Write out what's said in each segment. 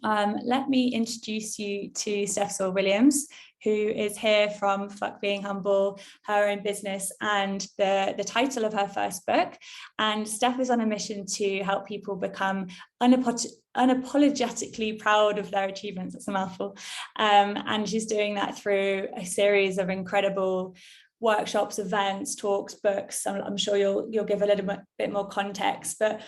Let me introduce you to Stef Sword-WIlliams, who is here from Fuck Being Humble, her own business, and the title of her first book. And Stef is on a mission to help people become unapologetically proud of their achievements. That's a mouthful. And she's doing that through a series of incredible workshops, events, talks, books. I'm sure you'll give a little bit more context, but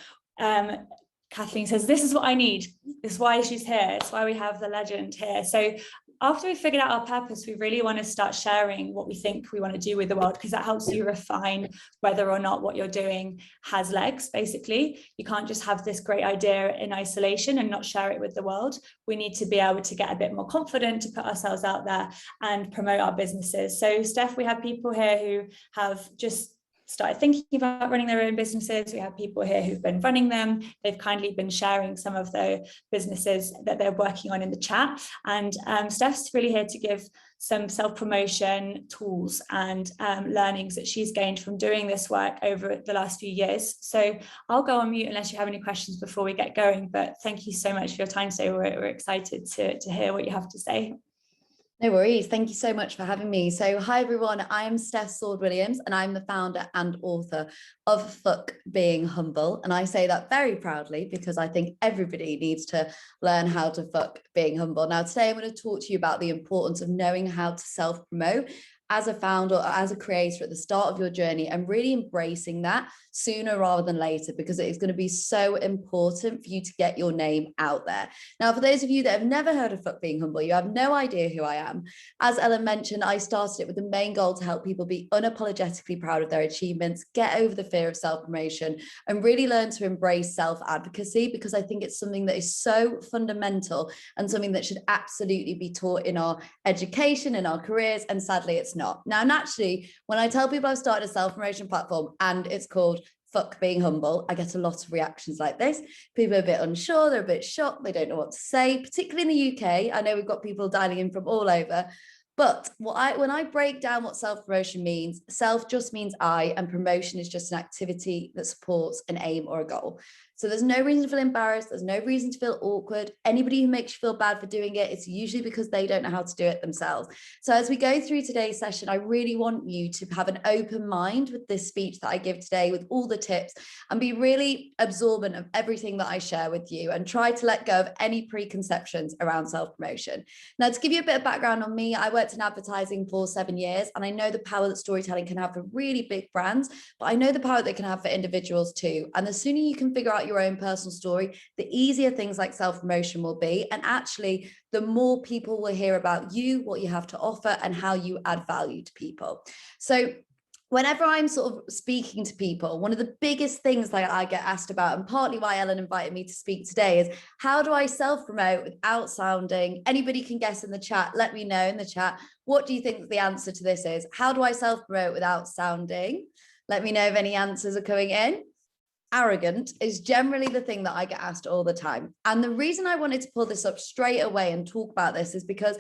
Kathleen says, this is what I need. This is why she's here. It's why we have the legend here. So after we've figured out our purpose, we really want to start sharing what we think we want to do with the world, because that helps you refine whether or not what you're doing has legs, basically. You can't just have this great idea in isolation and not share it with the world. We need to be able to get a bit more confident to put ourselves out there and promote our businesses. So Steph, we have people here who have just started thinking about running their own businesses. We have people here who've been running them. They've kindly been sharing some of the businesses that they're working on in the chat. And Steph's really here to give some self-promotion tools and learnings that she's gained from doing this work over the last few years. So I'll go on mute unless you have any questions before we get going. But thank you so much for your time today. We're excited to hear what you have to say. No worries. Thank you so much for having me. So hi, everyone. I'm Stef Sword-WIlliams, and I'm the founder and author of Fuck Being Humble. And I say that very proudly because I think everybody needs to learn how to fuck being humble. Now, today I'm going to talk to you about the importance of knowing how to self-promote as a founder or as a creator at the start of your journey, and really embracing that sooner rather than later, because it is going to be so important for you to get your name out there. Now, for those of you that have never heard of Fuck Being Humble, you have no idea who I am. As Ellen mentioned, I started it with the main goal to help people be unapologetically proud of their achievements, get over the fear of self-promotion, and really learn to embrace self-advocacy, because I think it's something that is so fundamental and something that should absolutely be taught in our education, in our careers, and sadly it's not. Now, naturally, when I tell people I've started a self-promotion platform and it's called Fuck Being Humble, I get a lot of reactions like this. People are a bit unsure, they're a bit shocked, they don't know what to say, particularly in the UK. I know we've got people dialing in from all over. But when I break down what self-promotion means, self just means I, and promotion is just an activity that supports an aim or a goal. So there's no reason to feel embarrassed. There's no reason to feel awkward. Anybody who makes you feel bad for doing it, it's usually because they don't know how to do it themselves. So as we go through today's session, I really want you to have an open mind with this speech that I give today, with all the tips, and be really absorbent of everything that I share with you, and try to let go of any preconceptions around self-promotion. Now, to give you a bit of background on me, I worked in advertising for 7 years, and I know the power that storytelling can have for really big brands, but I know the power that it can have for individuals too. And the sooner you can figure out your own personal story, the easier things like self-promotion will be. And actually, the more people will hear about you, what you have to offer, and how you add value to people. So whenever I'm sort of speaking to people, one of the biggest things that I get asked about, and partly why Ellen invited me to speak today, is how do I self-promote without sounding, anybody can guess in the chat, let me know in the chat, what do you think the answer to this is? How do I self-promote without sounding? Let me know if any answers are coming in. Arrogant is generally the thing that I get asked all the time. And the reason I wanted to pull this up straight away and talk about this is because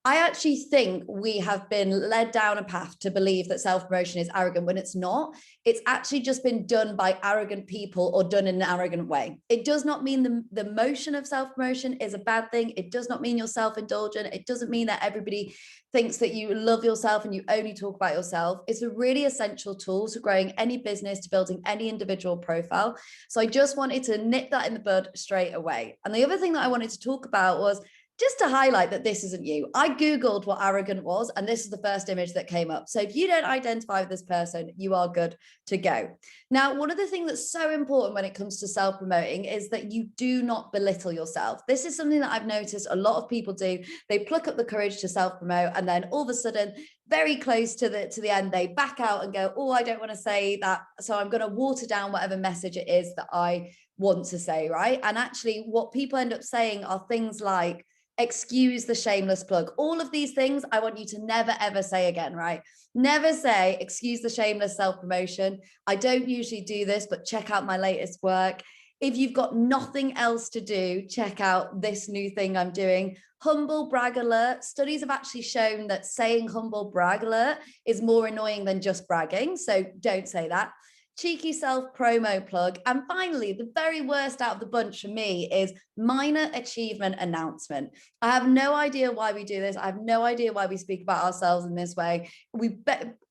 I actually think we have been led down a path to believe that self-promotion is arrogant when it's not. It's actually just been done by arrogant people, or done in an arrogant way. It does not mean the motion of self-promotion is a bad thing. It does not mean you're self-indulgent. It doesn't mean that everybody thinks that you love yourself and you only talk about yourself. It's a really essential tool to growing any business, to building any individual profile. So I just wanted to nip that in the bud straight away. And the other thing that I wanted to talk about was just to highlight that this isn't you. I Googled what arrogant was, and this is the first image that came up. So if you don't identify with this person, you are good to go. Now, one of the things that's so important when it comes to self-promoting is that you do not belittle yourself. This is something that I've noticed a lot of people do. They pluck up the courage to self-promote, and then all of a sudden, very close to the end, they back out and go, oh, I don't want to say that, so I'm going to water down whatever message it is that I want to say, right? And actually, what people end up saying are things like, excuse the shameless plug. All of these things I want you to never, ever say again, right? Never say, excuse the shameless self-promotion. I don't usually do this, but check out my latest work. If you've got nothing else to do, check out this new thing I'm doing. Humble brag alert. Studies have actually shown that saying humble brag alert is more annoying than just bragging. So don't say that. cheeky self-promo plug. And finally, the very worst out of the bunch for me is minor achievement announcement. I have no idea why we do this. I have no idea why we speak about ourselves in this way.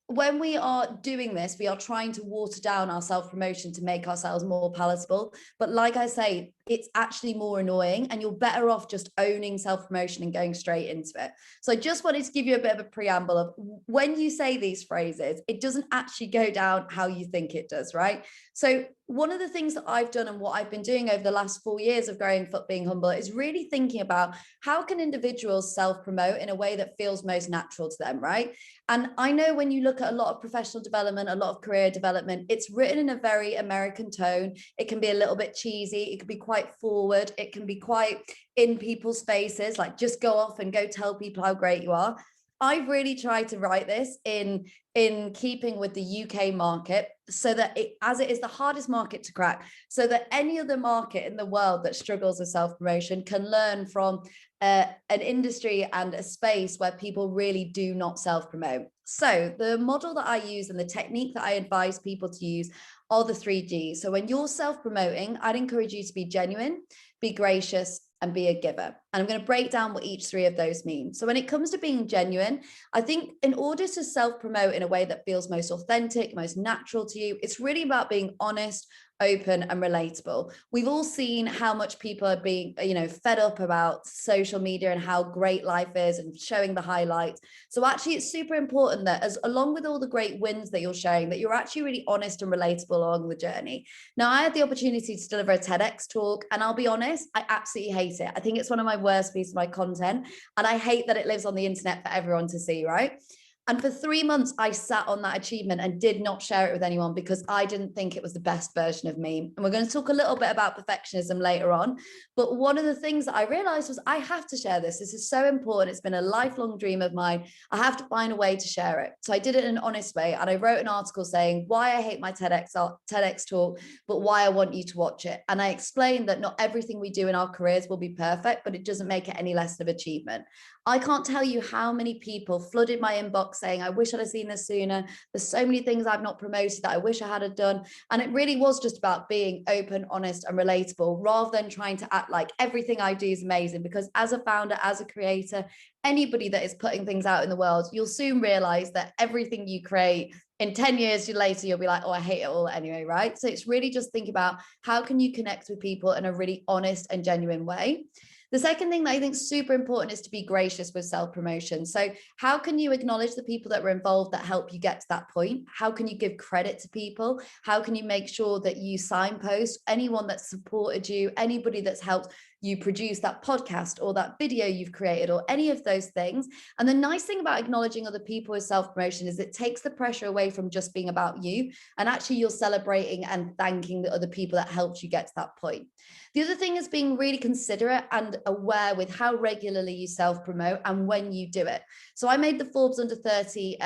When we are doing this, we are trying to water down our self-promotion to make ourselves more palatable. But like I say, it's actually more annoying, and you're better off just owning self-promotion and going straight into it. So I just wanted to give you a bit of a preamble of when you say these phrases, it doesn't actually go down how you think it does, right? So one of the things that I've done and what I've been doing over the last 4 years of growing Foot Being Humble is really thinking about how can individuals self-promote in a way that feels most natural to them, right? And I know when you look at a lot of professional development, a lot of career development, it's written in a very American tone. It can be a little bit cheesy. It can be quite forward. It can be quite in people's faces, like just go off and go tell people how great you are. I've really tried to write this in keeping with the UK market, so that as it is the hardest market to crack, so that any other market in the world that struggles with self-promotion can learn from an industry and a space where people really do not self-promote. So the model that I use and the technique that I advise people to use are the 3Gs. So when you're self-promoting, I'd encourage you to be genuine, be gracious, and be a giver. And I'm going to break down what each 3 of those mean. So when it comes to being genuine, I think in order to self-promote in a way that feels most authentic, most natural to you, it's really about being honest, open, and relatable. We've all seen how much people are being, fed up about social media and how great life is and showing the highlights. So actually it's super important that along with all the great wins that you're sharing, that you're actually really honest and relatable along the journey. Now, I had the opportunity to deliver a TEDx talk, and I'll be honest, I absolutely hate it. I think it's one of my worst pieces of my content, and I hate that it lives on the internet for everyone to see, right? And for 3 months, I sat on that achievement and did not share it with anyone because I didn't think it was the best version of me. And we're going to talk a little bit about perfectionism later on. But one of the things that I realized was I have to share this. This is so important. It's been a lifelong dream of mine. I have to find a way to share it. So I did it in an honest way. And I wrote an article saying why I hate my TEDx talk, but why I want you to watch it. And I explained that not everything we do in our careers will be perfect, but it doesn't make it any less of an achievement. I can't tell you how many people flooded my inbox saying, I wish I'd have seen this sooner. There's so many things I've not promoted that I wish I had done. And it really was just about being open, honest, and relatable, rather than trying to act like everything I do is amazing. Because as a founder, as a creator, anybody that is putting things out in the world, you'll soon realize that everything you create in 10 years later, you'll be like, oh, I hate it all anyway, right? So it's really just think about how can you connect with people in a really honest and genuine way. The second thing that I think is super important is to be gracious with self-promotion. So how can you acknowledge the people that were involved that help you get to that point? How can you give credit to people? How can you make sure that you signpost anyone that's supported you, anybody that's helped you produce that podcast or that video you've created or any of those things? And the nice thing about acknowledging other people with self-promotion is it takes the pressure away from just being about you, and actually you're celebrating and thanking the other people that helped you get to that point. The other thing is being really considerate and aware with how regularly you self-promote and when you do it. So I made the Forbes Under 30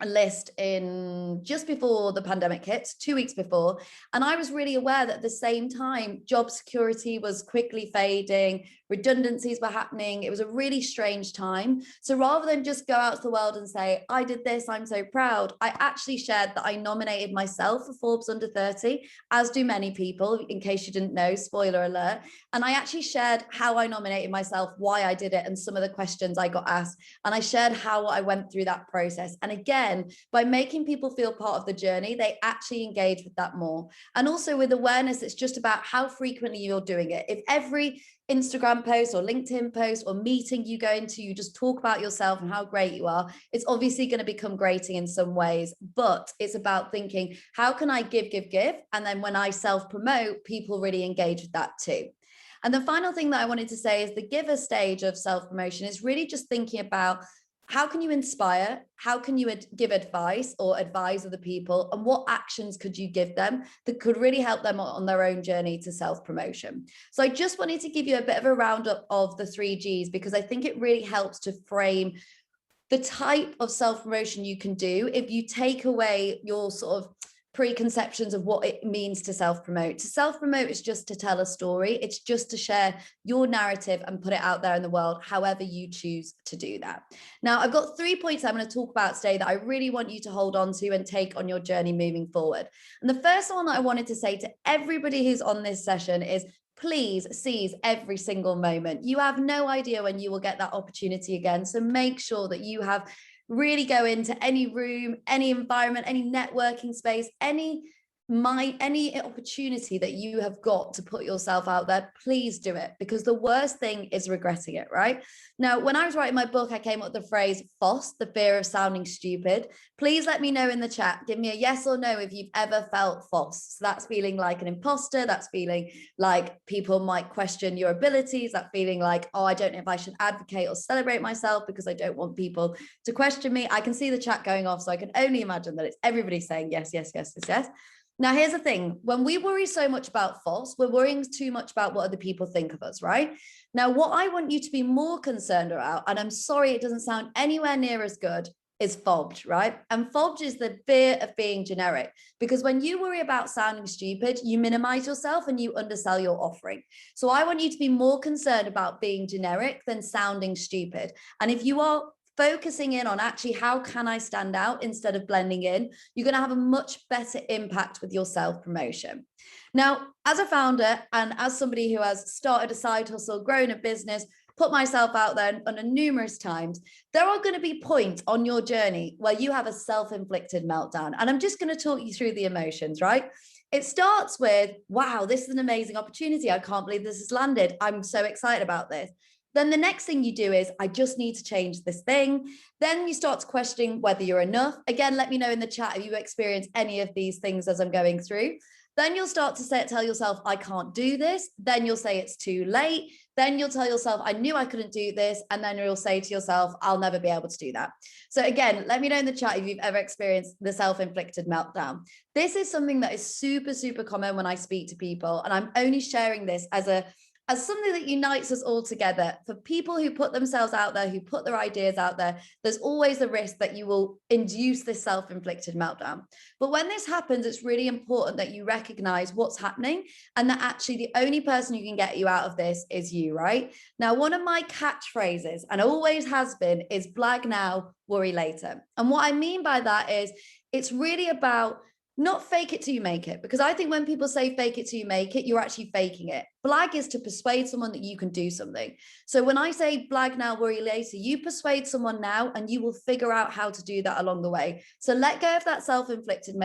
list in just before the pandemic hit, 2 weeks before. And I was really aware that at the same time, job security was quickly fading, redundancies were happening. It was a really strange time. So rather than just go out to the world and say, I did this, I'm so proud, I actually shared that I nominated myself for Forbes Under 30, as do many people, in case you didn't know, spoiler alert. And I actually shared how I nominated myself, why I did it, and some of the questions I got asked. And I shared how I went through that process. And again, by making people feel part of the journey, they actually engage with that more. And also with awareness, it's just about how frequently you're doing it. If every Instagram post or LinkedIn post or meeting you go into, you just talk about yourself and how great you are, it's obviously going to become grating in some ways, but it's about thinking, how can I give? And then when I self-promote, people really engage with that too. And the final thing that I wanted to say is the giver stage of self-promotion is really just thinking about how can you inspire? How can you give advice or advise other people? And what actions could you give them that could really help them on their own journey to self-promotion? So I just wanted to give you a bit of a roundup of the 3Gs, because I think it really helps to frame the type of self-promotion you can do if you take away your sort of preconceptions of what it means to self-promote. To self-promote is just to tell a story. It's just to share your narrative and put it out there in the world, however you choose to do that. Now, I've got 3 points I'm going to talk about today that I really want you to hold on to and take on your journey moving forward. And the first one that I wanted to say to everybody who's on this session is, please seize every single moment. You have no idea when you will get that opportunity again. So make sure that you have really go into any room, any environment, any networking space, any opportunity that you have got to put yourself out there, please do it, because the worst thing is regretting it, right? Now, when I was writing my book, I came up with the phrase FOSS, the fear of sounding stupid. Please let me know in the chat, give me a yes or no if you've ever felt FOSS. So that's feeling like an imposter, that's feeling like people might question your abilities, that feeling like, oh, I don't know if I should advocate or celebrate myself because I don't want people to question me. I can see the chat going off, so I can only imagine that it's everybody saying yes, yes, yes, yes, yes. Now, here's the thing. When we worry so much about FOSS, we're worrying too much about what other people think of us, right? Now, what I want you to be more concerned about, and I'm sorry it doesn't sound anywhere near as good, is FOBD, right? And FOBD is the fear of being generic, because when you worry about sounding stupid, you minimize yourself and you undersell your offering. So I want you to be more concerned about being generic than sounding stupid. And if you are focusing in on actually how can I stand out instead of blending in, you're going to have a much better impact with your self-promotion. Now, as a founder and as somebody who has started a side hustle, grown a business, put myself out there on numerous times, there are going to be points on your journey where you have a self-inflicted meltdown. And I'm just going to talk you through the emotions, right? It starts with, wow, this is an amazing opportunity. I can't believe this has landed. I'm so excited about this. Then the next thing you do is, I just need to change this thing. Then you start to question whether you're enough. Again, let me know in the chat if you experience any of these things as I'm going through. Then you'll start to tell yourself, I can't do this. Then you'll say it's too late. Then you'll tell yourself, I knew I couldn't do this. And then you'll say to yourself, I'll never be able to do that. So again, let me know in the chat if you've ever experienced the self-inflicted meltdown. This is something that is super, super common when I speak to people. And I'm only sharing this as something that unites us all together. For people who put themselves out there, who put their ideas out there, there's always the risk that you will induce this self-inflicted meltdown. But when this happens, it's really important that you recognize what's happening and that actually the only person who can get you out of this is you, right? Now, one of my catchphrases, and always has been, is blag now, worry later. And what I mean by that is it's really about not fake it till you make it, because I think when people say fake it till you make it, you're actually faking it. Blag is to persuade someone that you can do something. So when I say blag now, worry later, you persuade someone now and you will figure out how to do that along the way. So let go of that self-inflicted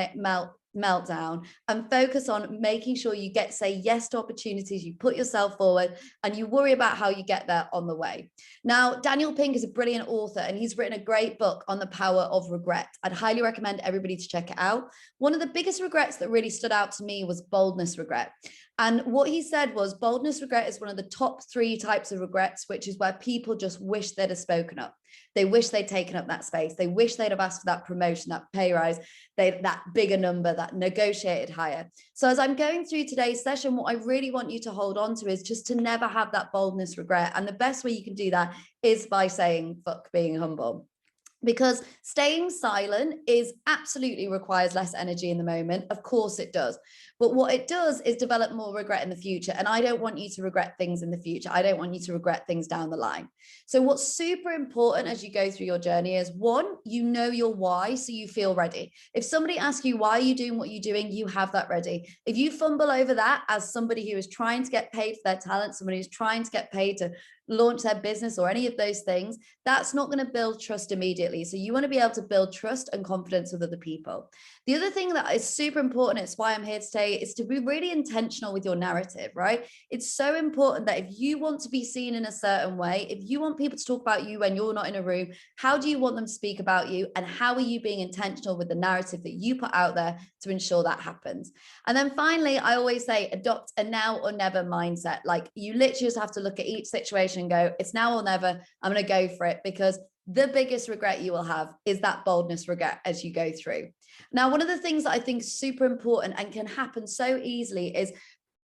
meltdown and focus on making sure you say yes to opportunities, you put yourself forward, and you worry about how you get there on the way. Now, Daniel Pink is a brilliant author and he's written a great book on the power of regret. I'd highly recommend everybody to check it out. One of the biggest regrets that really stood out to me was boldness regret. And what he said was boldness regret is one of the top 3 types of regrets, which is where people just wish they'd have spoken up. They wish they'd taken up that space. They wish they'd have asked for that promotion, that pay rise, that bigger number, that negotiated higher. So as I'm going through today's session, what I really want you to hold on to is just to never have that boldness regret. And the best way you can do that is by saying, fuck being humble. Because staying silent absolutely requires less energy in the moment. Of course it does. But what it does is develop more regret in the future. And I don't want you to regret things in the future. I don't want you to regret things down the line. So what's super important as you go through your journey is, 1, you know your why, so you feel ready. If somebody asks you, why are you doing what you're doing? You have that ready. If you fumble over that as somebody who is trying to get paid for their talent, somebody who's trying to get paid to launch their business or any of those things, that's not going to build trust immediately. So you want to be able to build trust and confidence with other people. The other thing that is super important, it's why I'm here today, is to be really intentional with your narrative, right? It's so important that if you want to be seen in a certain way, if you want people to talk about you when you're not in a room, how do you want them to speak about you? And how are you being intentional with the narrative that you put out there to ensure that happens? And then finally, I always say, adopt a now or never mindset. Like, you literally just have to look at each situation and go, it's now or never, I'm going to go for it, because the biggest regret you will have is that boldness regret as you go through. Now, one of the things that I think is super important and can happen so easily is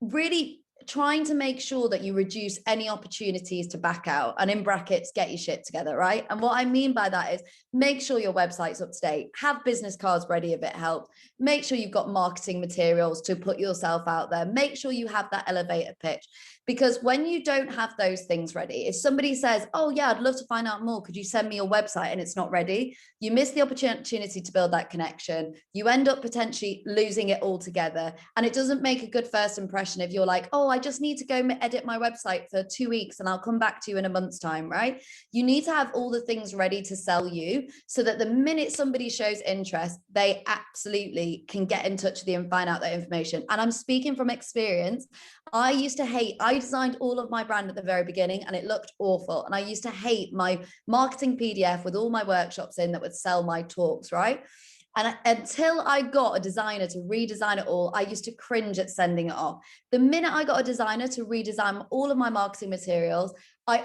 really trying to make sure that you reduce any opportunities to back out, and in brackets, get your shit together, right? And what I mean by that is make sure your website's up to date, have business cards ready if it helps, make sure you've got marketing materials to put yourself out there, make sure you have that elevator pitch. Because when you don't have those things ready, if somebody says, oh yeah, I'd love to find out more, could you send me your website, and it's not ready, you miss the opportunity to build that connection. You end up potentially losing it altogether. And it doesn't make a good first impression if you're like, oh, I just need to go edit my website for 2 weeks and I'll come back to you in a month's time, right? You need to have all the things ready to sell you, so that the minute somebody shows interest, they absolutely can get in touch with you and find out that information. And I'm speaking from experience. I used to hate, I designed all of my brand at the very beginning and it looked awful. And I used to hate my marketing PDF with all my workshops in that would sell my talks, right? And until I got a designer to redesign it all, I used to cringe at sending it off. The minute I got a designer to redesign all of my marketing materials, I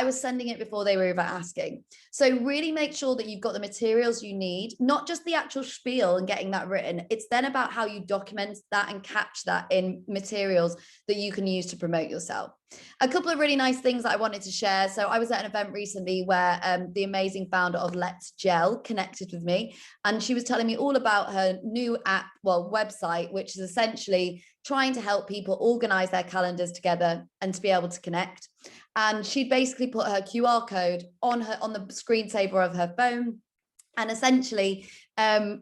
was sending it before they were even asking. So really make sure that you've got the materials you need, not just the actual spiel and getting that written. It's then about how you document that and catch that in materials that you can use to promote yourself. A couple of really nice things that I wanted to share. So I was at an event recently where the amazing founder of Let's Gel connected with me, and she was telling me all about her new app, website, which is essentially trying to help people organize their calendars together and to be able to connect. And she basically put her QR code on the screensaver of her phone, and essentially that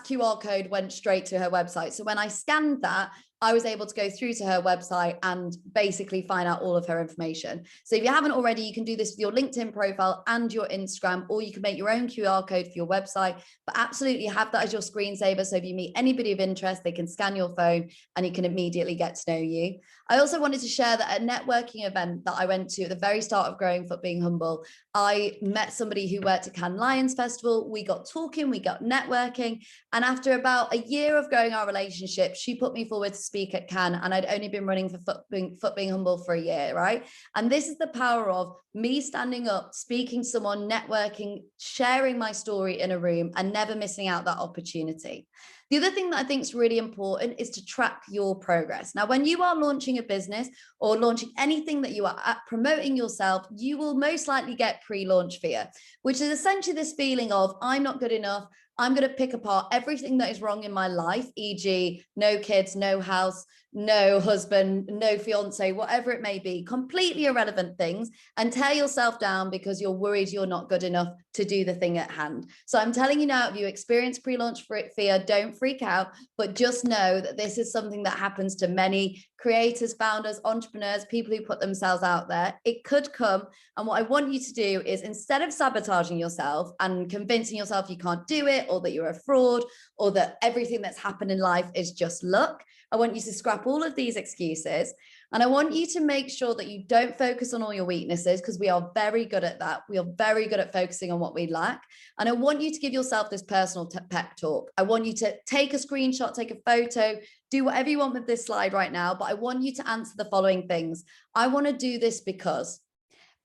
QR code went straight to her website. So when I scanned that, I was able to go through to her website and basically find out all of her information. So if you haven't already, you can do this with your LinkedIn profile and your Instagram, or you can make your own QR code for your website, but absolutely have that as your screensaver. So if you meet anybody of interest, they can scan your phone and you can immediately get to know you. I also wanted to share that at a networking event that I went to at the very start of Growing Foot Being Humble, I met somebody who worked at Cannes Lions Festival. We got talking, we got networking. And after about a year of growing our relationship, she put me forward to speak at Cannes, and I'd only been running for Foot Being Humble for a year, right? And this is the power of me standing up, speaking to someone, networking, sharing my story in a room, and never missing out that opportunity. The other thing that I think is really important is to track your progress. Now, when you are launching a business or launching anything that you are promoting yourself, you will most likely get pre-launch fear, which is essentially this feeling of, I'm not good enough. I'm going to pick apart everything that is wrong in my life, e.g., no kids, no house, no husband, no fiance, whatever it may be, completely irrelevant things, and tear yourself down because you're worried you're not good enough to do the thing at hand. So I'm telling you now, if you experience pre-launch fear, don't freak out, but just know that this is something that happens to many creators, founders, entrepreneurs, people who put themselves out there. It could come. And what I want you to do is, instead of sabotaging yourself and convincing yourself you can't do it, or that you're a fraud, or that everything that's happened in life is just luck, I want you to scrap all of these excuses. And I want you to make sure that you don't focus on all your weaknesses, because we are very good at that. We are very good at focusing on what we lack. And I want you to give yourself this personal pep talk. I want you to take a screenshot, take a photo, do whatever you want with this slide right now. But I want you to answer the following things. I want to do this because,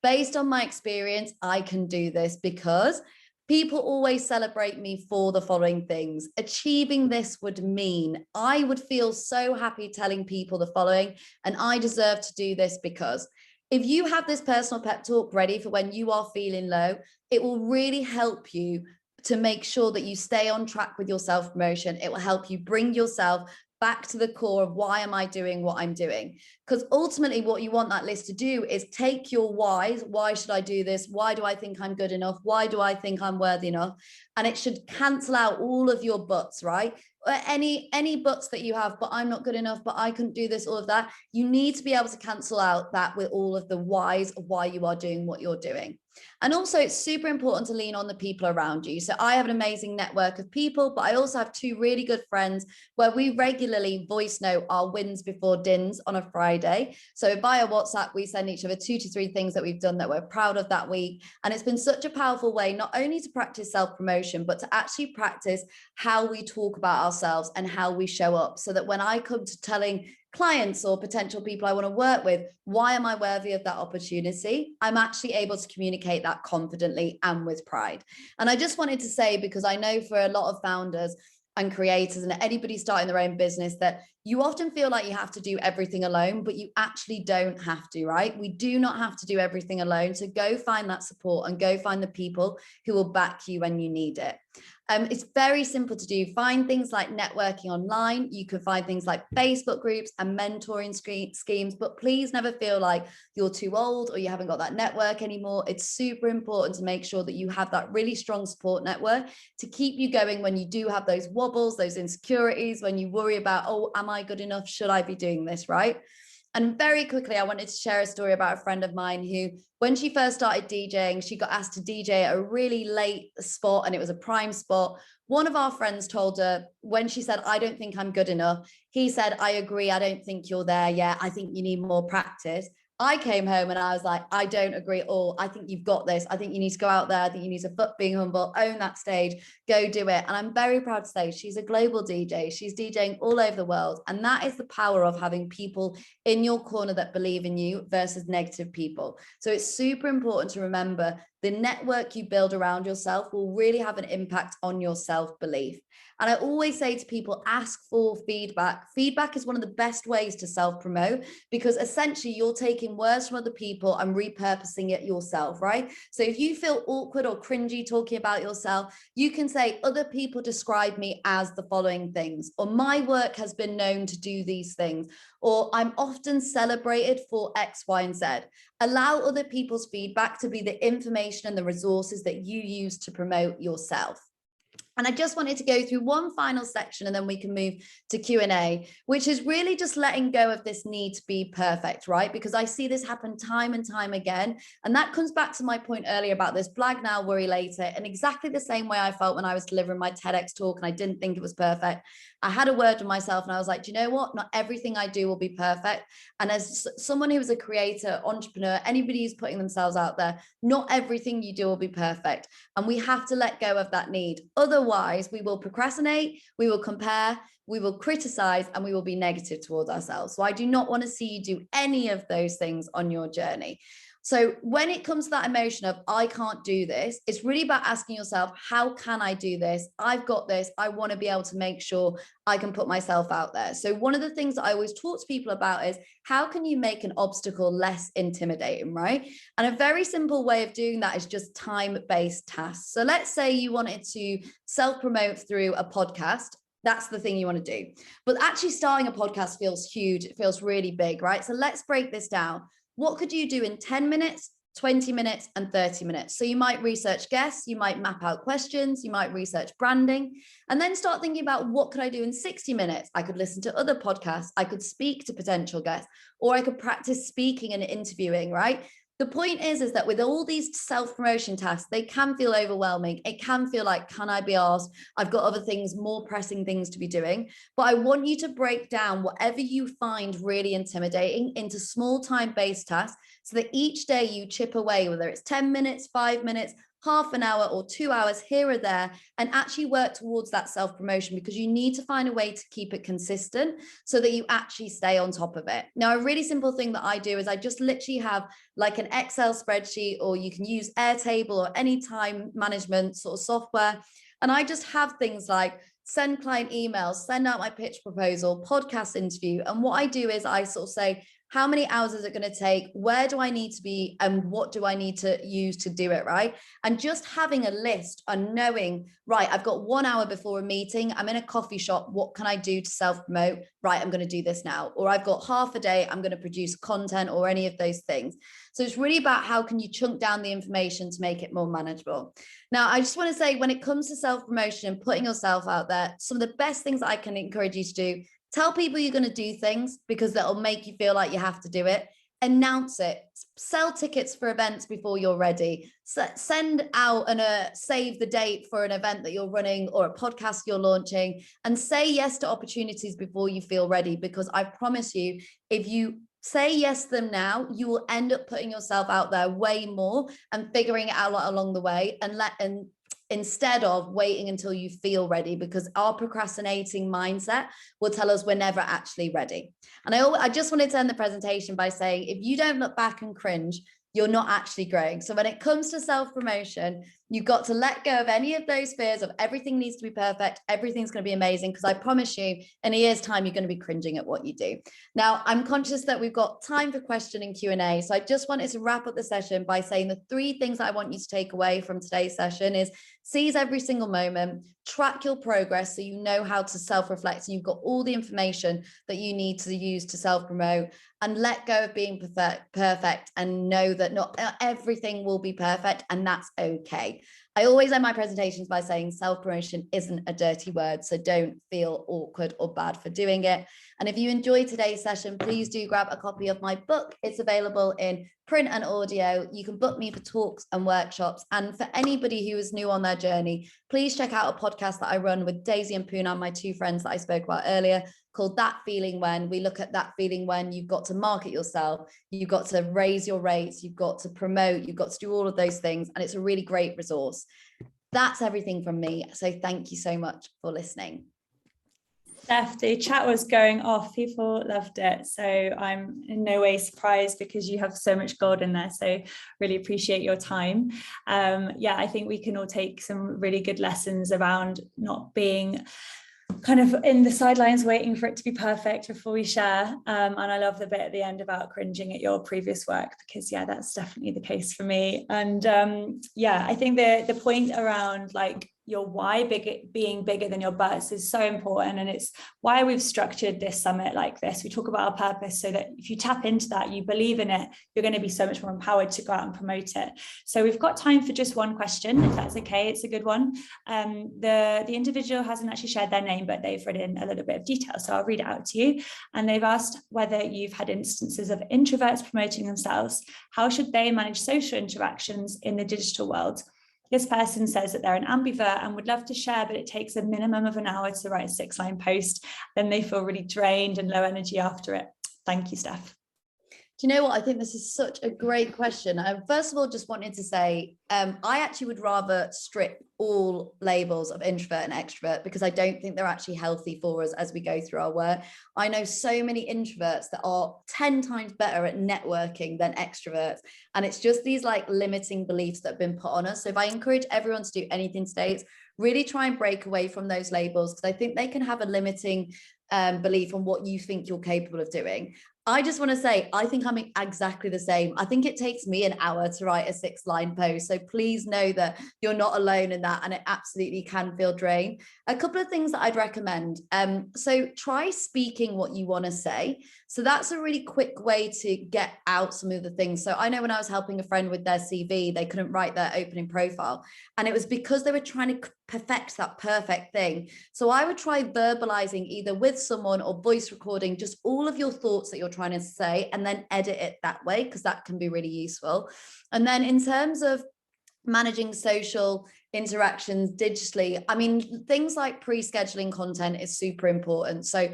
based on my experience, I can do this because. People always celebrate me for the following things. Achieving this would mean I would feel so happy telling people the following, and I deserve to do this because. If you have this personal pep talk ready for when you are feeling low, it will really help you to make sure that you stay on track with your self-promotion. It will help you bring yourself back to the core of, why am I doing what I'm doing? Because ultimately what you want that list to do is take your whys. Why should I do this? Why do I think I'm good enough? Why do I think I'm worthy enough? And it should cancel out all of your buts, right? Any buts that you have, but I'm not good enough, but I couldn't do this, all of that. You need to be able to cancel out that with all of the whys of why you are doing what you're doing. And also, it's super important to lean on the people around you. So I have an amazing network of people, but I also have two really good friends where we regularly voice note our wins before dins on a Friday. So via WhatsApp, we send each other 2 to 3 things that we've done that we're proud of that week. And it's been such a powerful way, not only to practice self-promotion, but to actually practice how we talk about ourselves and how we show up, so that when I come to telling clients or potential people I want to work with, why am I worthy of that opportunity? I'm actually able to communicate that confidently and with pride. And I just wanted to say, because I know for a lot of founders and creators and anybody starting their own business, that you often feel like you have to do everything alone, but you actually don't have to, right? We do not have to do everything alone. So go find that support and go find the people who will back you when you need it. It's very simple to do. Find things like networking online. You can find things like Facebook groups and mentoring schemes, but please never feel like you're too old or you haven't got that network anymore. It's super important to make sure that you have that really strong support network to keep you going when you do have those wobbles, those insecurities, when you worry about, oh, am I good enough? Should I be doing this, right? And very quickly, I wanted to share a story about a friend of mine who, when she first started DJing, she got asked to DJ at a really late spot and it was a prime spot. One of our friends told her when she said, I don't think I'm good enough. He said, I agree. I don't think you're there yet. I think you need more practice. I came home and I was like, I don't agree at all. I think you've got this. I think you need to go out there. I think you need to foot being humble, own that stage, go do it. And I'm very proud to say she's a global DJ. She's DJing all over the world. And that is the power of having people in your corner that believe in you versus negative people. So it's super important to remember the network you build around yourself will really have an impact on your self-belief. And I always say to people, ask for feedback. Feedback is one of the best ways to self-promote because essentially you're taking words from other people and repurposing it yourself, right? So if you feel awkward or cringy talking about yourself, you can say, other people describe me as the following things, or my work has been known to do these things, or I'm often celebrated for X, Y, and Z. Allow other people's feedback to be the information and the resources that you use to promote yourself. And I just wanted to go through one final section and then we can move to Q&A, which is really just letting go of this need to be perfect, right? Because I see this happen time and time again. And that comes back to my point earlier about this blag now, worry later. And exactly the same way I felt when I was delivering my TEDx talk and I didn't think it was perfect. I had a word with myself and I was like, do you know what? Not everything I do will be perfect. And as someone who is a creator, entrepreneur, anybody who's putting themselves out there, not everything you do will be perfect. And we have to let go of that need. Otherwise, we will procrastinate, we will compare, we will criticize, and we will be negative towards ourselves. So I do not want to see you do any of those things on your journey. So when it comes to that emotion of, I can't do this, it's really about asking yourself, how can I do this? I've got this. I want to be able to make sure I can put myself out there. So one of the things that I always talk to people about is, how can you make an obstacle less intimidating, right? And a very simple way of doing that is just time-based tasks. So let's say you wanted to self-promote through a podcast. That's the thing you want to do. But actually starting a podcast feels huge. It feels really big, right? So let's break this down. What could you do in 10 minutes, 20 minutes, and 30 minutes? So you might research guests, you might map out questions, you might research branding, and then start thinking about, what could I do in 60 minutes? I could listen to other podcasts, I could speak to potential guests, or I could practice speaking and interviewing, right? The point is that with all these self-promotion tasks, they can feel overwhelming. It can feel like, can I be asked? I've got other things, more pressing things to be doing. But I want you to break down whatever you find really intimidating into small time-based tasks so that each day you chip away, whether it's 10 minutes, 5 minutes, half an hour or 2 hours here or there, and actually work towards that self-promotion, because you need to find a way to keep it consistent so that you actually stay on top of it. Now, a really simple thing that I do is I just literally have like an Excel spreadsheet, or you can use Airtable or any time management sort of software. And I just have things like send client emails, send out my pitch proposal, podcast interview. And what I do is I sort of say, how many hours is it going to take? Where do I need to be? And what do I need to use to do it, right? And just having a list and knowing, right, I've got 1 hour before a meeting. I'm in a coffee shop. What can I do to self-promote? Right, I'm going to do this now. Or I've got half a day. I'm going to produce content or any of those things. So it's really about how can you chunk down the information to make it more manageable. Now, I just want to say, when it comes to self-promotion and putting yourself out there, some of the best things I can encourage you to do: tell people you're going to do things because that'll make you feel like you have to do it. Announce it. Sell tickets for events before you're ready. Send out and save the date for an event that you're running or a podcast you're launching, and say yes to opportunities before you feel ready, because I promise you, if you say yes to them now, you will end up putting yourself out there way more and figuring it out along the way, and instead of waiting until you feel ready, because our procrastinating mindset will tell us we're never actually ready. And I just wanted to end the presentation by saying, if you don't look back and cringe, you're not actually growing. So when it comes to self-promotion, you've got to let go of any of those fears of everything needs to be perfect, everything's going to be amazing, because I promise you, in a year's time, you're going to be cringing at what you do. Now, I'm conscious that we've got time for question and Q&A. So I just wanted to wrap up the session by saying the 3 things that I want you to take away from today's session is seize every single moment, track your progress so you know how to self-reflect and you've got all the information that you need to use to self-promote, and let go of being perfect and know that not everything will be perfect, and that's okay. I always end my presentations by saying self-promotion isn't a dirty word, so don't feel awkward or bad for doing it. And if you enjoyed today's session, please do grab a copy of my book. It's available in print and audio. You can book me for talks and workshops. And for anybody who is new on their journey, please check out a podcast that I run with Daisy and Poonam, my 2 friends that I spoke about earlier, called That Feeling When. We look at that feeling when you've got to market yourself, you've got to raise your rates, you've got to promote, you've got to do all of those things. And it's a really great resource. That's everything from me. So thank you so much for listening. Steph, the chat was going off. People loved it. So I'm in no way surprised because you have so much gold in there. So really appreciate your time. Yeah, I think we can all take some really good lessons around not being kind of in the sidelines waiting for it to be perfect before we share. And I love the bit at the end about cringing at your previous work, because yeah, that's definitely the case for me. And yeah, I think the point around like your why being bigger than your buts is so important, and it's why we've structured this summit like this. We talk about our purpose so that if you tap into that, you believe in it, you're going to be so much more empowered to go out and promote it. So we've got time for just one question, if that's okay. It's a good one. The individual hasn't actually shared their name, but they've written a little bit of detail, so I'll read it out to you. And they've asked whether you've had instances of introverts promoting themselves. How should they manage social interactions in the digital world? This person says that they're an ambivert and would love to share, but it takes a minimum of an hour to write a 6-line post. Then they feel really drained and low energy after it. Thank you, Steph. Do you know what? I think this is such a great question. I first of all just wanted to say, I actually would rather strip all labels of introvert and extrovert, because I don't think they're actually healthy for us as we go through our work. I know so many introverts that are 10 times better at networking than extroverts. And it's just these like limiting beliefs that have been put on us. So if I encourage everyone to do anything today, it's really try and break away from those labels, because I think they can have a limiting belief on what you think you're capable of doing. I just want to say, I think I'm exactly the same. I think it takes me an hour to write a 6-line post. So please know that you're not alone in that, and it absolutely can feel drained. A couple of things that I'd recommend. So try speaking what you want to say. So that's a really quick way to get out some of the things. So I know when I was helping a friend with their CV, they couldn't write their opening profile. And it was because they were trying to perfect that perfect thing. So I would try verbalizing either with someone or voice recording just all of your thoughts that you're trying to say, and then edit it that way, because that can be really useful. And then in terms of managing social interactions digitally, I mean, things like pre-scheduling content is super important. So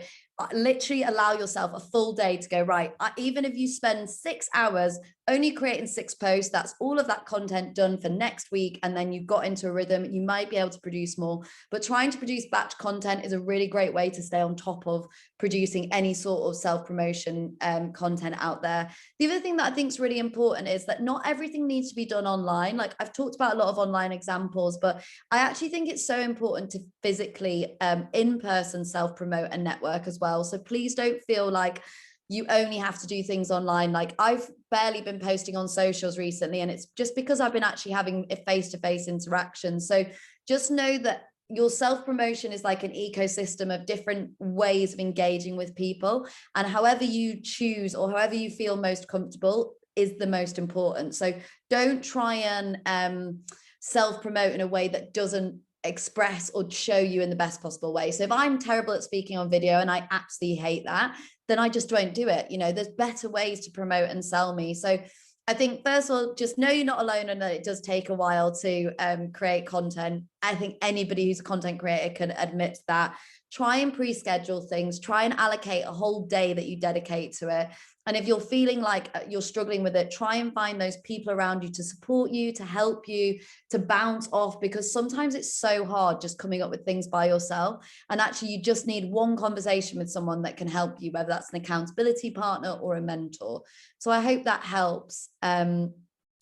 literally allow yourself a full day to go, right, even if you spend 6 hours only creating 6 posts, that's all of that content done for next week. And then you've got into a rhythm, you might be able to produce more. But trying to produce batch content is a really great way to stay on top of producing any sort of self-promotion content out there. The other thing that I think is really important is that not everything needs to be done online. Like I've talked about a lot of online examples, but I actually think it's so important to physically in-person self-promote and network as well. So please don't feel like you only have to do things online. Like I've barely been posting on socials recently, and it's just because I've been actually having a face-to-face interaction. So just know that your self-promotion is like an ecosystem of different ways of engaging with people, and however you choose or however you feel most comfortable is the most important. So don't try and self-promote in a way that doesn't express or show you in the best possible way. So if I'm terrible at speaking on video and I absolutely hate that, then I just won't do it. You know, there's better ways to promote and sell me. So I think first of all, just know you're not alone, and that it does take a while to create content. I think anybody who's a content creator can admit that. Try and pre-schedule things, try and allocate a whole day that you dedicate to it. And if you're feeling like you're struggling with it, try and find those people around you to support you, to help you, to bounce off, because sometimes it's so hard just coming up with things by yourself. And actually, you just need one conversation with someone that can help you, whether that's an accountability partner or a mentor. So I hope that helps.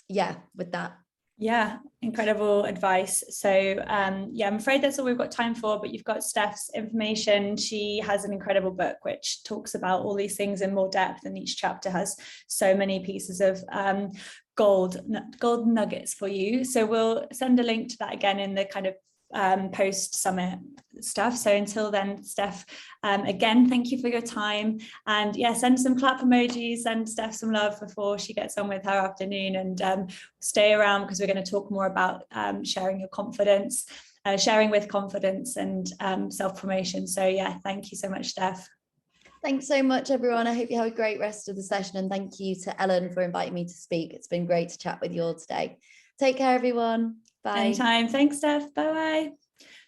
yeah, with that. Yeah, incredible advice. So yeah, I'm afraid that's all we've got time for, but you've got Stef's information. She has an incredible book which talks about all these things in more depth, and each chapter has so many pieces of gold nuggets for you. So we'll send a link to that again in the kind of post summit stuff. So until then, Stef, again, thank you for your time, and yeah, send some clap emojis, send Stef some love before she gets on with her afternoon, and stay around because we're going to talk more about sharing your confidence, sharing with confidence, and self-promotion. So yeah, thank you so much, Stef. Thanks so much, everyone. I hope you have a great rest of the session, and thank you to Ellen for inviting me to speak. It's been great to chat with you all today. Take care, everyone. Bye. Anytime. Thanks, Stef. Bye-bye.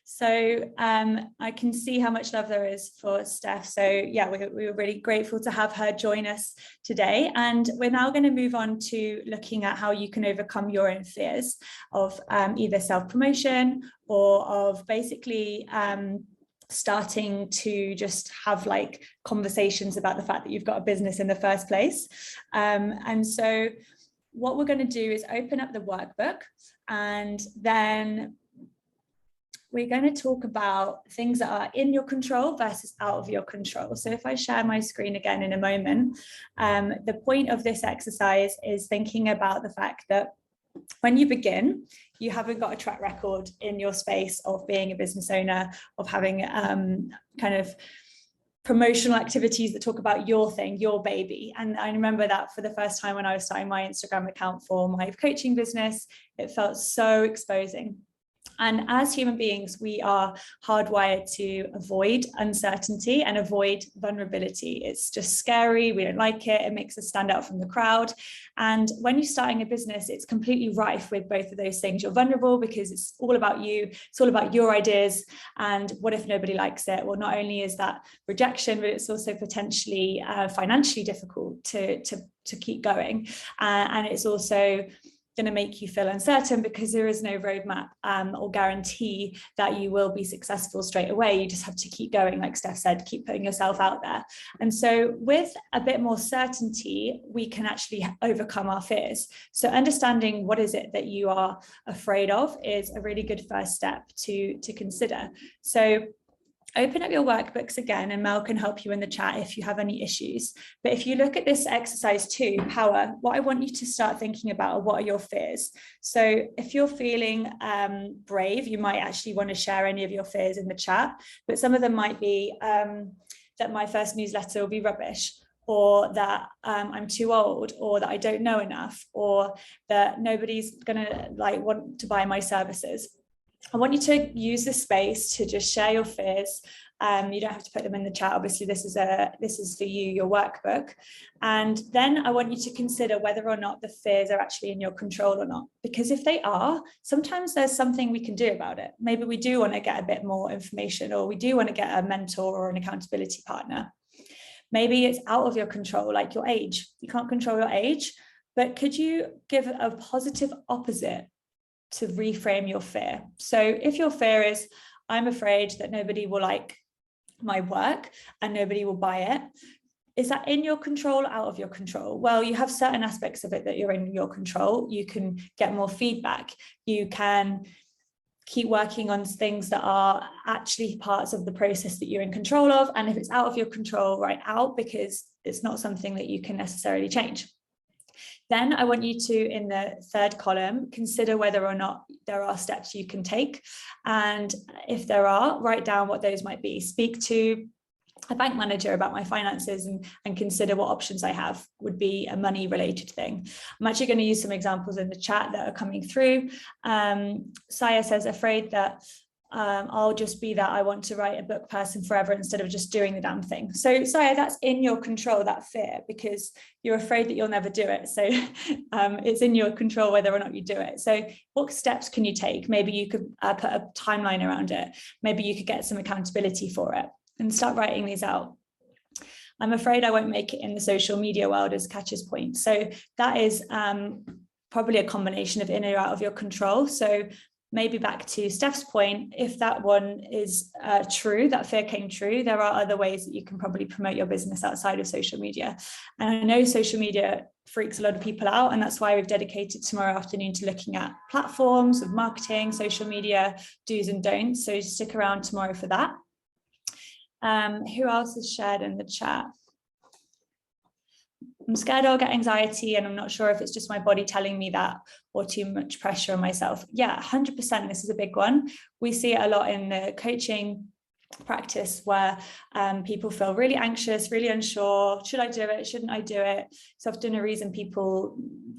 So I can see how much love there is for Stef. So yeah, we were really grateful to have her join us today. And we're now going to move on to looking at how you can overcome your own fears of either self-promotion or of basically starting to just have like conversations about the fact that you've got a business in the first place. And so what we're going to do is open up the workbook, and then we're going to talk about things that are in your control versus out of your control. So if I share my screen again in a moment, the point of this exercise is thinking about the fact that when you begin, you haven't got a track record in your space of being a business owner, of having kind of promotional activities that talk about your thing, your baby. And I remember that for the first time when I was starting my Instagram account for my coaching business, it felt so exposing. And as human beings, we are hardwired to avoid uncertainty and avoid vulnerability. It's just scary. We don't like it. It makes us stand out from the crowd. And when you're starting a business, it's completely rife with both of those things. You're vulnerable because it's all about you. It's all about your ideas. And what if nobody likes it? Well, not only is that rejection, but it's also potentially financially difficult to keep going. And it's also going to make you feel uncertain because there is no roadmap or guarantee that you will be successful straight away. You just have to keep going, like Stef said, keep putting yourself out there. And so with a bit more certainty, we can actually overcome our fears. So understanding what is it that you are afraid of is a really good first step to consider. So open up your workbooks again, and Mel can help you in the chat if you have any issues. But if you look at this exercise 2, power, what I want you to start thinking about are what are your fears. So if you're feeling brave, you might actually want to share any of your fears in the chat, but some of them might be that my first newsletter will be rubbish, or that I'm too old, or that I don't know enough, or that nobody's gonna want to buy my services. I want you to use this space to just share your fears. You don't have to put them in the chat. Obviously, this is for you, your workbook. And then I want you to consider whether or not the fears are actually in your control or not. Because if they are, sometimes there's something we can do about it. Maybe we do want to get a bit more information, or we do want to get a mentor or an accountability partner. Maybe it's out of your control, like your age. You can't control your age, but could you give a positive opposite to reframe your fear? So if your fear is, I'm afraid that nobody will like my work and nobody will buy it, is that in your control or out of your control? Well, you have certain aspects of it that you're in your control. You can get more feedback. You can keep working on things that are actually parts of the process that you're in control of. And if it's out of your control, write out, because it's not something that you can necessarily change. Then I want you to, in the third column, consider whether or not there are steps you can take. And if there are, write down what those might be. Speak to a bank manager about my finances and consider what options I have. Would be a money related thing. I'm actually going to use some examples in the chat that are coming through. Saya says, afraid that I'll just be that I want to write a book person forever instead of just doing the damn thing. So Saya, that's in your control, that fear, because you're afraid that you'll never do it. So it's in your control whether or not you do it. So what steps can you take? Maybe you could put a timeline around it. Maybe you could get some accountability for it and start writing these out. I'm afraid I won't make it in the social media world as Katja's point. So that is probably a combination of in or out of your control. So maybe back to Stef's point, if that one is true, that fear came true, there are other ways that you can probably promote your business outside of social media. And I know social media freaks a lot of people out, and that's why we've dedicated tomorrow afternoon to looking at platforms of marketing, social media, do's and don'ts. So stick around tomorrow for that. Who else has shared in the chat? I'm scared I'll get anxiety, and I'm not sure if it's just my body telling me that or too much pressure on myself. Yeah, 100%. This is a big one. We see it a lot in the coaching practice where people feel really anxious, really unsure. Should I do it? Shouldn't I do it? It's often a reason people,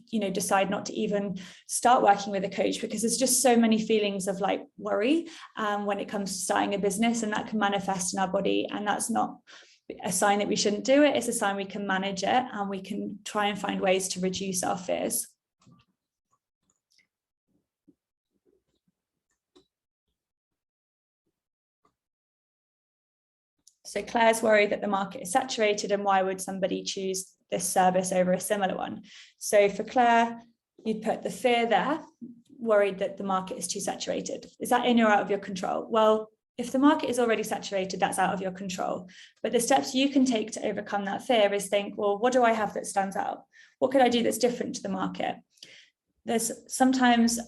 decide not to even start working with a coach, because there's just so many feelings of like worry when it comes to starting a business, and that can manifest in our body. And that's not a sign that we shouldn't do it. It's a sign we can manage it, and we can try and find ways to reduce our fears. So Claire's worried that the market is saturated, and why would somebody choose this service over a similar one? So for Claire, you'd put the fear there, worried that the market is too saturated. Is that in or out of your control? Well, if the market is already saturated, that's out of your control. But the steps you can take to overcome that fear is think, well, what do I have that stands out? What could I do that's different to the market? There's sometimes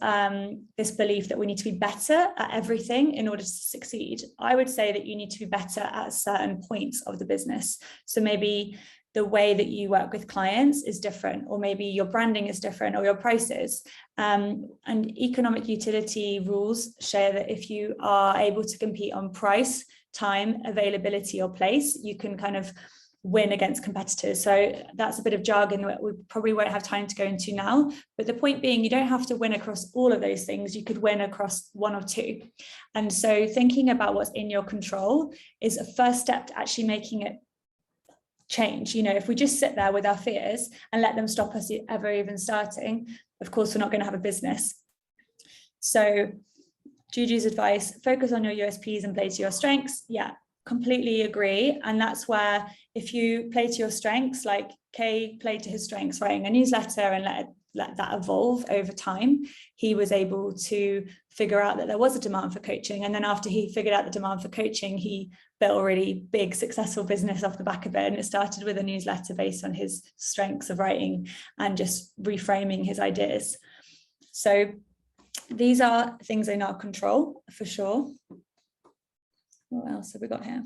this belief that we need to be better at everything in order to succeed. I would say that you need to be better at certain points of the business. So maybe the way that you work with clients is different, or maybe your branding is different, or your prices. And economic utility rules share that if you are able to compete on price, time, availability, or place, you can kind of win against competitors. So that's a bit of jargon that we probably won't have time to go into now. But the point being, you don't have to win across all of those things. You could win across one or two. And so thinking about what's in your control is a first step to actually making it change. If we just sit there with our fears and let them stop us ever even starting, of course, we're not going to have a business. So Juju's advice, focus on your USPs and play to your strengths. Yeah, completely agree. And that's where if you play to your strengths, like Kay played to his strengths, writing a newsletter and let that evolve over time, he was able to figure out that there was a demand for coaching. And then after he figured out the demand for coaching, he built a really big, successful business off the back of it. And it started with a newsletter based on his strengths of writing and just reframing his ideas. So these are things in our control for sure. What else have we got here?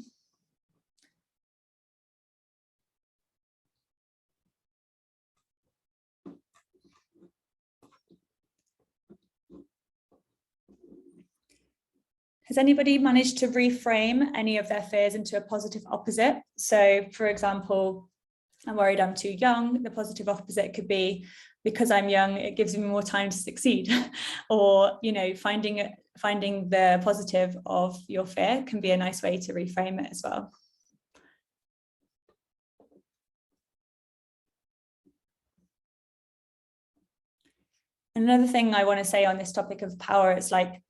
Has anybody managed to reframe any of their fears into a positive opposite? So for example, I'm worried I'm too young. The positive opposite could be, because I'm young, it gives me more time to succeed. Or, finding the positive of your fear can be a nice way to reframe it as well. Another thing I want to say on this topic of power is like,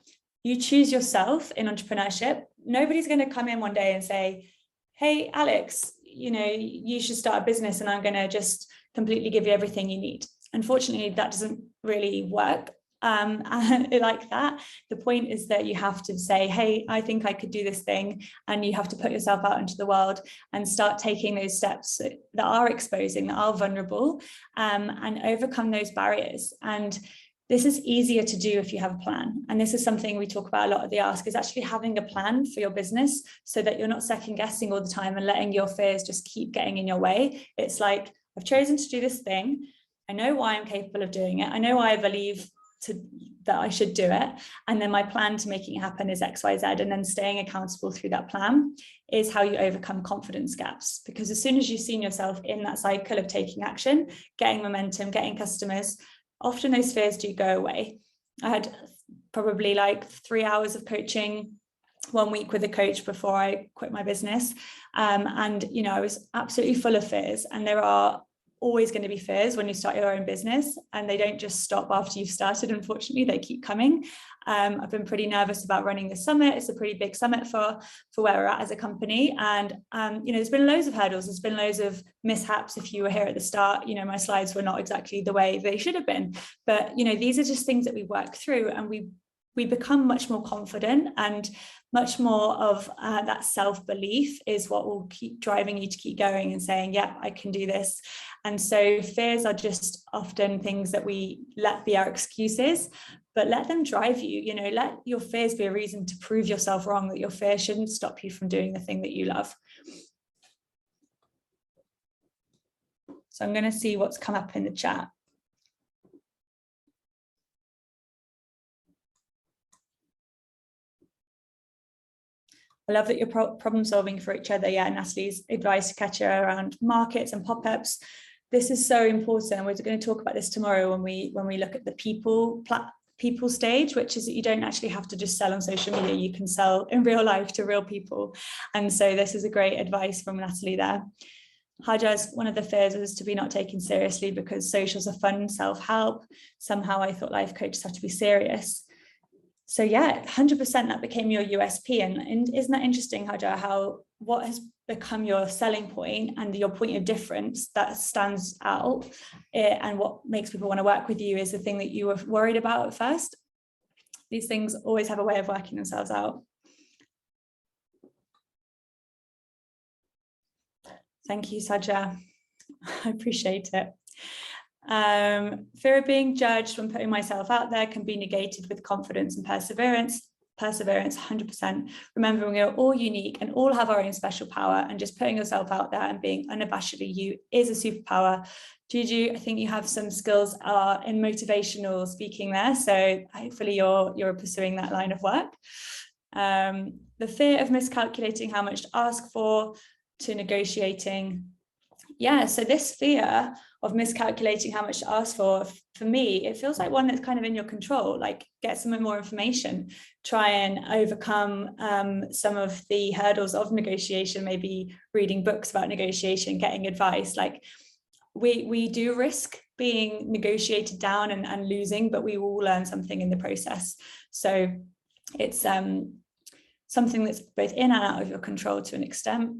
you choose yourself in entrepreneurship. Nobody's going to come in one day and say, hey, Alex, you should start a business and I'm going to just completely give you everything you need. Unfortunately, that doesn't really work like that. The point is that you have to say, hey, I think I could do this thing. And you have to put yourself out into the world and start taking those steps that are exposing, that are vulnerable, and overcome those barriers. And this is easier to do if you have a plan. And this is something we talk about a lot at the Ask, is actually having a plan for your business so that you're not second guessing all the time and letting your fears just keep getting in your way. It's like, I've chosen to do this thing. I know why I'm capable of doing it. I know why I believe that I should do it. And then my plan to making it happen is X, Y, Z. And then staying accountable through that plan is how you overcome confidence gaps. Because as soon as you've seen yourself in that cycle of taking action, getting momentum, getting customers, often those fears do go away. I had probably like 3 hours of coaching 1 week with a coach before I quit my business. And, I was absolutely full of fears. And there are always going to be fears when you start your own business, and they don't just stop after you've started. Unfortunately, they keep coming. I've been pretty nervous about running the summit. It's a pretty big summit for where we're at as a company. And, there's been loads of hurdles. There's been loads of mishaps. If you were here at the start, my slides were not exactly the way they should have been. But, these are just things that we work through, and we we become much more confident, and much more of that self-belief is what will keep driving you to keep going and saying, yeah, I can do this. And so fears are just often things that we let be our excuses, but let them drive you. You know, let your fears be a reason to prove yourself wrong, that your fear shouldn't stop you from doing the thing that you love. So I'm going to see what's come up in the chat. I love that you're problem solving for each other. Yeah, Natalie's advice to catch her around markets and pop-ups. This is so important. We're going to talk about this tomorrow when we look at the people stage, which is that you don't actually have to just sell on social media. You can sell in real life to real people. And so this is a great advice from Natalie there. Hajar's one of the fears is to be not taken seriously because socials are fun, self-help. Somehow I thought life coaches have to be serious. So yeah, 100% that became your USP. And isn't that interesting, Hajar, how what has become your selling point and your point of difference that stands out, and what makes people want to work with you is the thing that you were worried about at first. These things always have a way of working themselves out. Thank you, Saja. I appreciate it. Fear of being judged when putting myself out there can be negated with confidence and perseverance. Perseverance, 100%. Remembering we're all unique and all have our own special power, and just putting yourself out there and being unabashedly you is a superpower. Juju, I think you have some skills in motivational speaking there, so hopefully you're pursuing that line of work. The fear of miscalculating how much to ask for, to negotiating. Yeah, so this fear of miscalculating how much to ask for me, it feels like one that's kind of in your control. Like, get some more information, try and overcome some of the hurdles of negotiation, maybe reading books about negotiation, getting advice. Like, we do risk being negotiated down and losing, but we will learn something in the process. So it's something that's both in and out of your control to an extent.